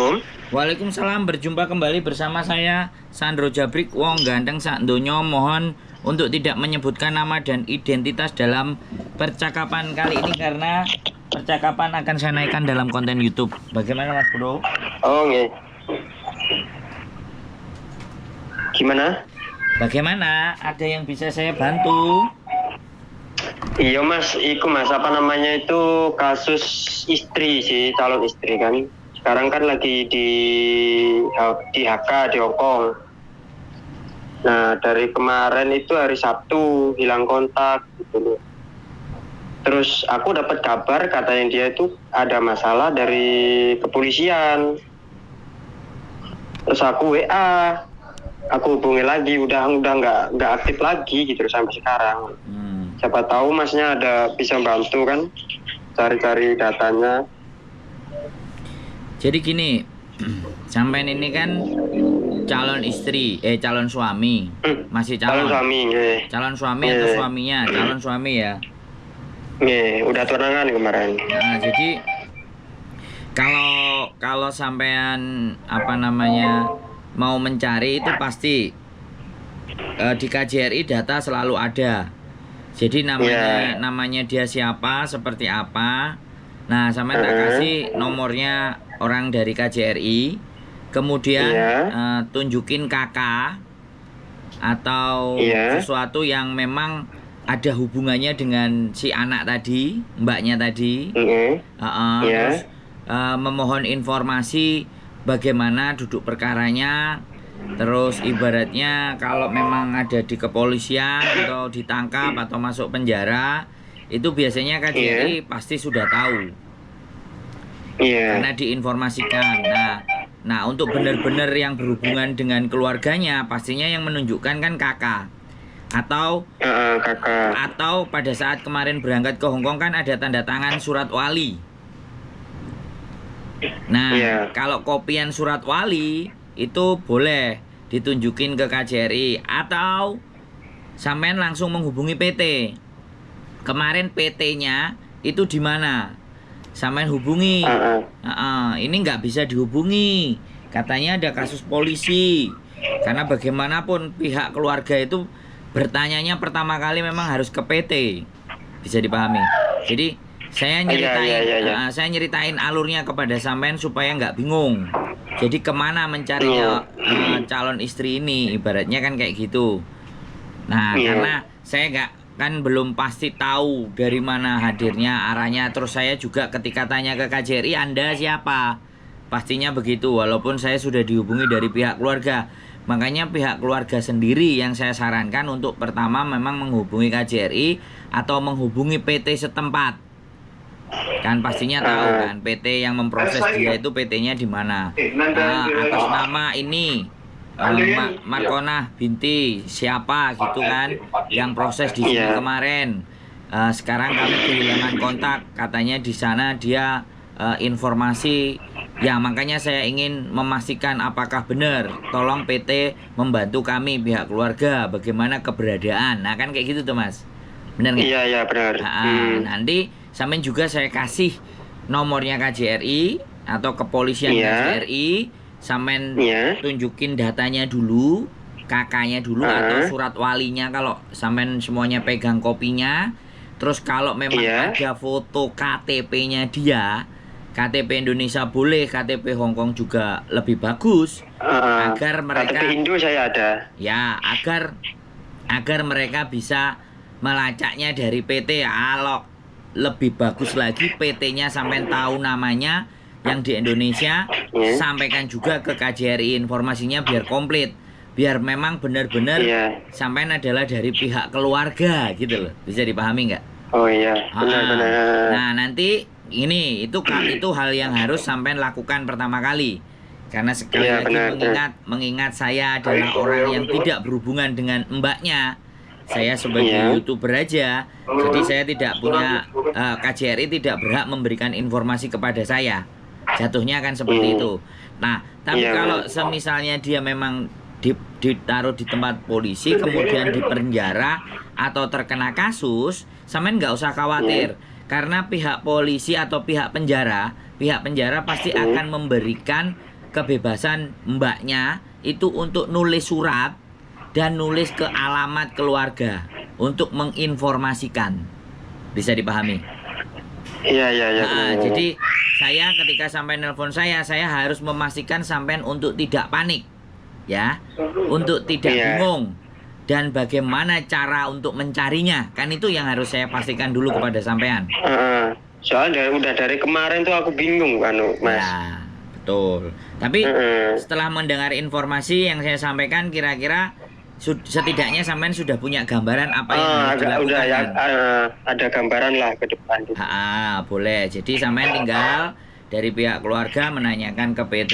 Assalamualaikum. Waalaikumsalam, berjumpa kembali bersama saya Sandro Jabrik, wong ganteng sak donya. Mohon untuk tidak menyebutkan nama dan identitas dalam percakapan kali ini karena percakapan akan saya naikkan dalam konten YouTube. Bagaimana Mas Bro? Oh, nggih. Gimana? Bagaimana? Ada yang bisa saya bantu? Iya Mas, apa namanya itu kasus istri sih, calon istri kan. Sekarang kan lagi di HK di Hongkong. Nah, dari kemarin itu hari Sabtu hilang kontak gitu loh. Terus aku dapat kabar katanya dia itu ada masalah dari kepolisian. Terus aku WA, aku hubungi lagi, udah nggak aktif lagi gitu sampai sekarang. Siapa tahu masnya ada bisa bantu kan, cari-cari datanya. Jadi gini, sampean ini kan calon istri, calon suami, masih calon. Calon suami, nggih. Calon suami atau suaminya, calon suami ya. Nggih, udah tunangan kemarin. Nah, jadi kalau sampean mau mencari itu pasti di KJRI data selalu ada. Jadi namanya dia siapa, seperti apa. Nah, sampean tak kasih nomornya orang dari KJRI, kemudian tunjukin kakak atau sesuatu yang memang ada hubungannya dengan si anak tadi, mbaknya tadi. Terus memohon informasi bagaimana duduk perkaranya. Terus ibaratnya kalau memang ada di kepolisian atau ditangkap atau masuk penjara, itu biasanya KJRI pasti sudah tahu. Karena diinformasikan. Nah, untuk benar-benar yang berhubungan dengan keluarganya, pastinya yang menunjukkan kan kakak. Atau pada saat kemarin berangkat ke Hongkong kan ada tanda tangan surat wali. Nah, kalau kopian surat wali itu boleh ditunjukin ke KJRI atau sampean langsung menghubungi PT. Kemarin PT-nya itu di mana? Sampean hubungi. Ini nggak bisa dihubungi. Katanya ada kasus polisi. Karena bagaimanapun pihak keluarga itu bertanyanya pertama kali memang harus ke PT. Bisa dipahami. Jadi saya nyeritain alurnya kepada sampean supaya nggak bingung. Jadi kemana mencarinya calon istri ini, ibaratnya kan kayak gitu. Nah, karena saya belum pasti tahu dari mana hadirnya, arahnya. Terus saya juga ketika tanya ke KJRI, Anda siapa? Pastinya begitu, walaupun saya sudah dihubungi dari pihak keluarga. Makanya pihak keluarga sendiri yang saya sarankan untuk pertama memang menghubungi KJRI atau menghubungi PT setempat. Kan pastinya tahu kan PT yang memproses dia itu PT-nya di mana. Atas nama ini Markonah binti siapa gitu kan yang proses di sini kemarin. Sekarang kami kehilangan kontak, katanya di sana dia informasi. Ya, makanya saya ingin memastikan apakah benar. Tolong PT membantu kami pihak keluarga bagaimana keberadaan. Nah, kan kayak gitu tuh, Mas. Benar nggak? Iya, benar. Nanti sampean juga saya kasih nomornya KJRI atau kepolisian KJRI. Sampean tunjukin datanya dulu, kakaknya dulu atau surat walinya kalau sampean semuanya pegang kopinya. Terus kalau memang ada foto KTP-nya dia, KTP Indonesia boleh, KTP Hongkong juga lebih bagus. Agar mereka KTP Indo saya ada. Ya, agar mereka bisa melacaknya dari PT. Kalau lebih bagus lagi PT-nya sampean tahu namanya yang di Indonesia, sampaikan juga ke KJRI informasinya biar komplit, biar memang benar-benar sampean adalah dari pihak keluarga gitu loh. Bisa dipahami nggak? Oh iya, benar-benar. Nah, nanti itu hal yang harus sampean lakukan pertama kali. Karena sekali lagi mengingat saya adalah orang yang tidak berhubungan dengan mbaknya. Saya sebagai YouTuber aja, jadi saya tidak punya KJRI tidak berhak memberikan informasi kepada saya. Jatuhnya kan seperti itu. Nah, tapi kalau semisalnya dia memang ditaruh di tempat polisi, kemudian di penjara atau terkena kasus, sampean nggak usah khawatir. Karena pihak polisi atau pihak penjara pasti akan memberikan kebebasan mbaknya itu untuk nulis surat dan nulis ke alamat keluarga untuk menginformasikan. Bisa dipahami? Iya. Nah, jadi saya ketika sampai nelpon saya harus memastikan sampean untuk tidak panik, ya, untuk tidak bingung dan bagaimana cara untuk mencarinya. Kan itu yang harus saya pastikan dulu kepada sampean. Soalnya udah dari kemarin tuh aku bingung kan, Mas. Ya, betul. Tapi setelah mendengar informasi yang saya sampaikan, kira-kira setidaknya sampean sudah punya gambaran apa yang harus dilakukan. Udah ya, ada gambaran lah ke depan. Boleh. Jadi sampean tinggal dari pihak keluarga menanyakan ke PT,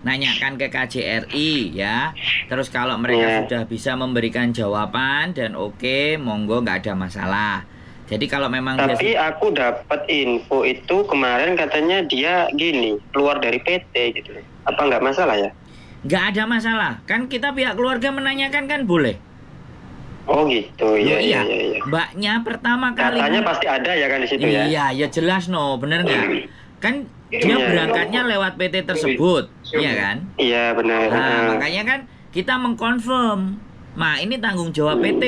nanyakan ke KJRI ya. Terus kalau mereka sudah bisa memberikan jawaban dan oke, monggo, nggak ada masalah. Jadi kalau memang aku dapat info itu kemarin katanya dia gini keluar dari PT gitu. Apa nggak masalah ya? Nggak ada masalah. Kan kita pihak keluarga menanyakan kan boleh. Oh gitu, iya. Mbaknya pertama kali katanya pasti ada ya kan di situ ya? Iya, ya jelas bener nggak? Kan dia berangkatnya lewat PT tersebut, iya kan? Iya benar. Nah, makanya kan kita mengkonfirm. Nah, ini tanggung jawab PT.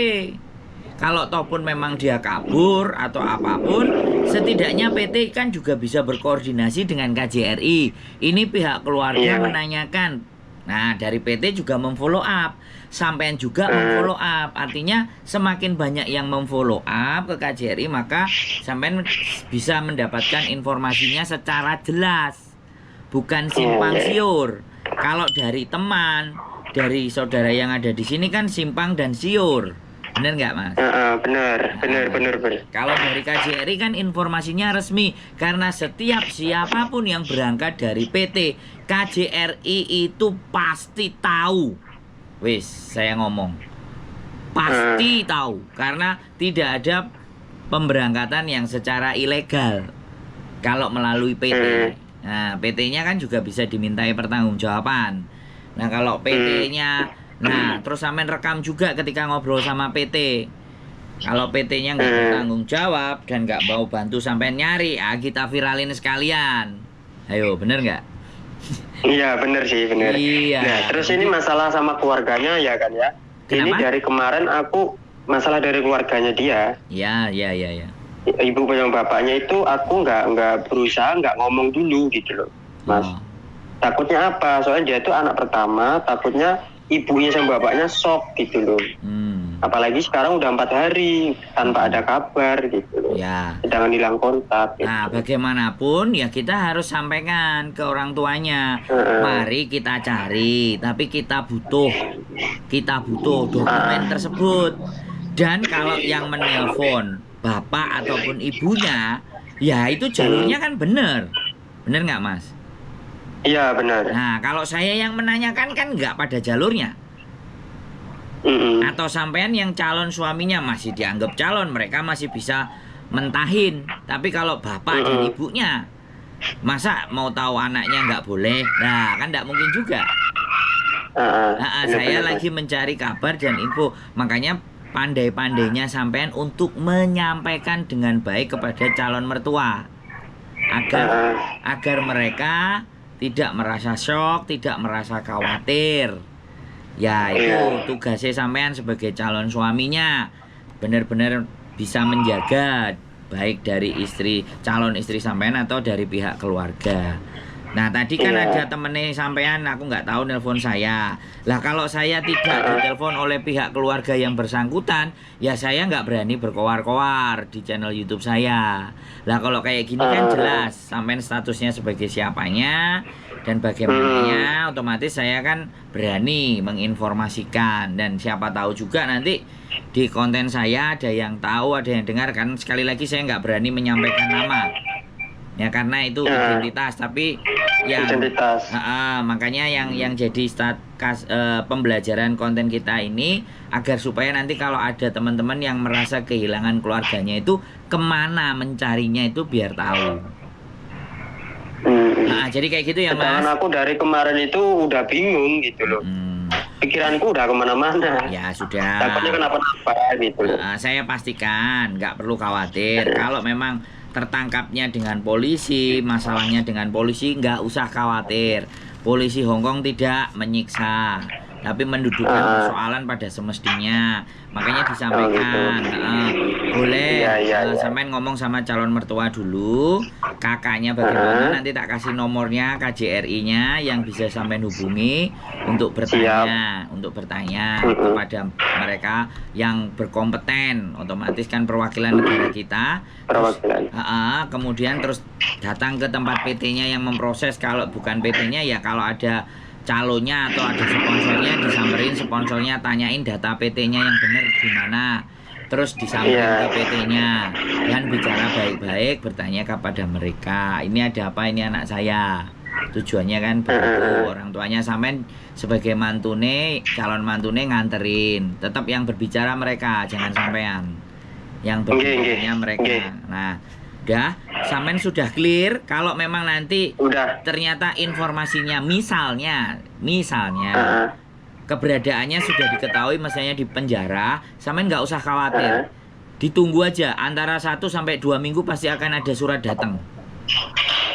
Kalau toh pun memang dia kabur atau apapun, setidaknya PT kan juga bisa berkoordinasi dengan KJRI. Ini pihak keluarga menanyakan. Nah, dari PT juga memfollow up. Sampean juga memfollow up. Artinya semakin banyak yang memfollow up ke KJRI, maka sampean bisa mendapatkan informasinya secara jelas. Bukan simpang siur. Kalau dari teman, dari saudara yang ada di sini kan simpang dan siur. Bener nggak, Mas? Bener. Kalau dari KJRI kan informasinya resmi. Karena siapapun yang berangkat dari PT, KJRI itu pasti tahu. Wis, saya ngomong. Pasti tahu. Karena tidak ada pemberangkatan yang secara ilegal. Kalau melalui PT. Nah, PT-nya kan juga bisa dimintai pertanggungjawaban. Nah, kalau PT-nya... Nah, terus sampean rekam juga ketika ngobrol sama PT. Kalau PT-nya nggak bertanggung jawab dan nggak mau bantu sampean nyari, kita viralin sekalian. Ayo, bener nggak? Iya, bener sih, bener. Iya. Nah, terus ini masalah sama keluarganya ya kan ya? Kenapa? Ini dari kemarin masalah dari keluarganya dia. Iya. Ibu sama bapaknya itu aku nggak berusaha nggak ngomong dulu gitu loh, Mas. Takutnya apa? Soalnya dia itu anak pertama, takutnya ibunya sama bapaknya shock gitu loh. Apalagi sekarang udah 4 hari tanpa ada kabar gitu loh. Ya. Sedangkan hilang kontak gitu. Nah, bagaimanapun ya kita harus sampaikan ke orang tuanya. Mari kita cari, tapi kita butuh dokumen tersebut. Dan kalau yang menelpon bapak ataupun ibunya, ya itu jalurnya kan bener nggak, Mas? Iya benar. Nah, kalau saya yang menanyakan kan nggak pada jalurnya. Atau sampean yang calon suaminya masih dianggap calon, mereka masih bisa mentahin. Tapi kalau bapak dan ibunya, masa mau tahu anaknya nggak boleh? Nah, kan nggak mungkin juga. Saya lagi mencari kabar dan info. Makanya pandai-pandainya sampean untuk menyampaikan dengan baik kepada calon mertua. Agar mereka tidak merasa shock, tidak merasa khawatir. Ya, itu tugasnya sampean sebagai calon suaminya. Benar-benar bisa menjaga baik dari calon istri sampean atau dari pihak keluarga. Nah, tadi kan ada temennya sampean, aku nggak tahu nelpon saya. Lah, kalau saya tidak ditelepon oleh pihak keluarga yang bersangkutan, ya saya nggak berani berkoar-koar di channel YouTube saya. Lah, kalau kayak gini kan jelas sampean statusnya sebagai siapanya dan bagaimananya, otomatis saya kan berani menginformasikan. Dan siapa tahu juga nanti di konten saya ada yang tahu, ada yang dengar. Kan sekali lagi saya nggak berani menyampaikan nama. Ya karena itu identitas, tapi yang makanya yang jadi pembelajaran konten kita ini agar supaya nanti kalau ada teman-teman yang merasa kehilangan keluarganya itu kemana mencarinya itu biar tahu. Nah, jadi kayak gitu ya, Mas. Aku dari kemarin itu udah bingung gitu loh. pikiranku udah kemana-mana. Ya sudah. Takutnya kenapa-napa gitu. Saya pastikan nggak perlu khawatir. Kalau memang tertangkapnya dengan polisi, masalahnya dengan polisi, nggak usah khawatir. Polisi Hongkong tidak menyiksa, tapi mendudukkan persoalan pada semestinya. Makanya disampaikan, boleh sampean ngomong sama calon mertua dulu, kakaknya bagaimana, nanti tak kasih nomornya KJRI-nya yang bisa sampean hubungi untuk bertanya, kepada mereka yang berkompeten. Otomatis kan perwakilan negara kita. Kemudian terus datang ke tempat PT-nya yang memproses. Kalau bukan PT-nya ya kalau ada calonnya atau ada sponsornya, disamperin sponsornya, tanyain data PT-nya yang benar gimana, terus disamperin ke PT-nya dan bicara baik-baik, bertanya kepada mereka, ini ada apa, ini anak saya, tujuannya kan begitu. Orang tuanya sampean sebagai mantune, calon mantune nganterin, tetap yang berbicara mereka, jangan sampean yang berbicaranya mereka. Nah, udah, sampean sudah clear. Kalau memang nanti ternyata informasinya misalnya keberadaannya sudah diketahui, misalnya di penjara, sampean nggak usah khawatir. Ditunggu aja, antara 1 sampai 2 minggu pasti akan ada surat datang.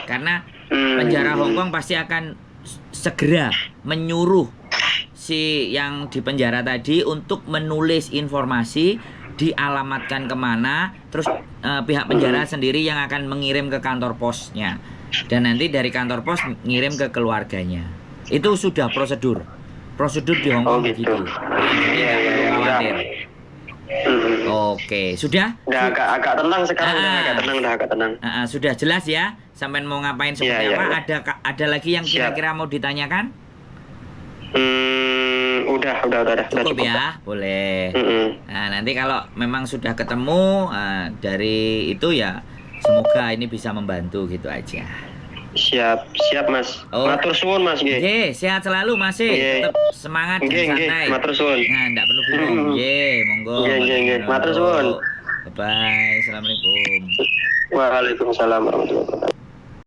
Karena penjara Hongkong pasti akan segera menyuruh si yang di penjara tadi untuk menulis informasi, dialamatkan kemana, terus pihak penjara sendiri yang akan mengirim ke kantor posnya, dan nanti dari kantor pos ngirim ke keluarganya. Itu sudah prosedur di Hongkong begitu. Jadi nggak perlu khawatir. Oke, sudah? Udah agak tenang sekarang, udah agak tenang. Sudah jelas ya, sampean mau ngapain seperti apa? Ada lagi yang kira-kira mau ditanyakan? Udah cukup ya, boleh. Nah, nanti kalau memang sudah ketemu dari itu ya, semoga ini bisa membantu gitu aja. Siap Mas. Matur suwun Mas nggih. Nggih, sehat selalu Mas. Tetap semangat dan santai. Matur suwun. Nah, enggak perlu bingung. Nggih, monggo. Nggih. Matur suwun. Bye. Assalamualaikum. Waalaikumsalam warahmatullahi wabarakatuh.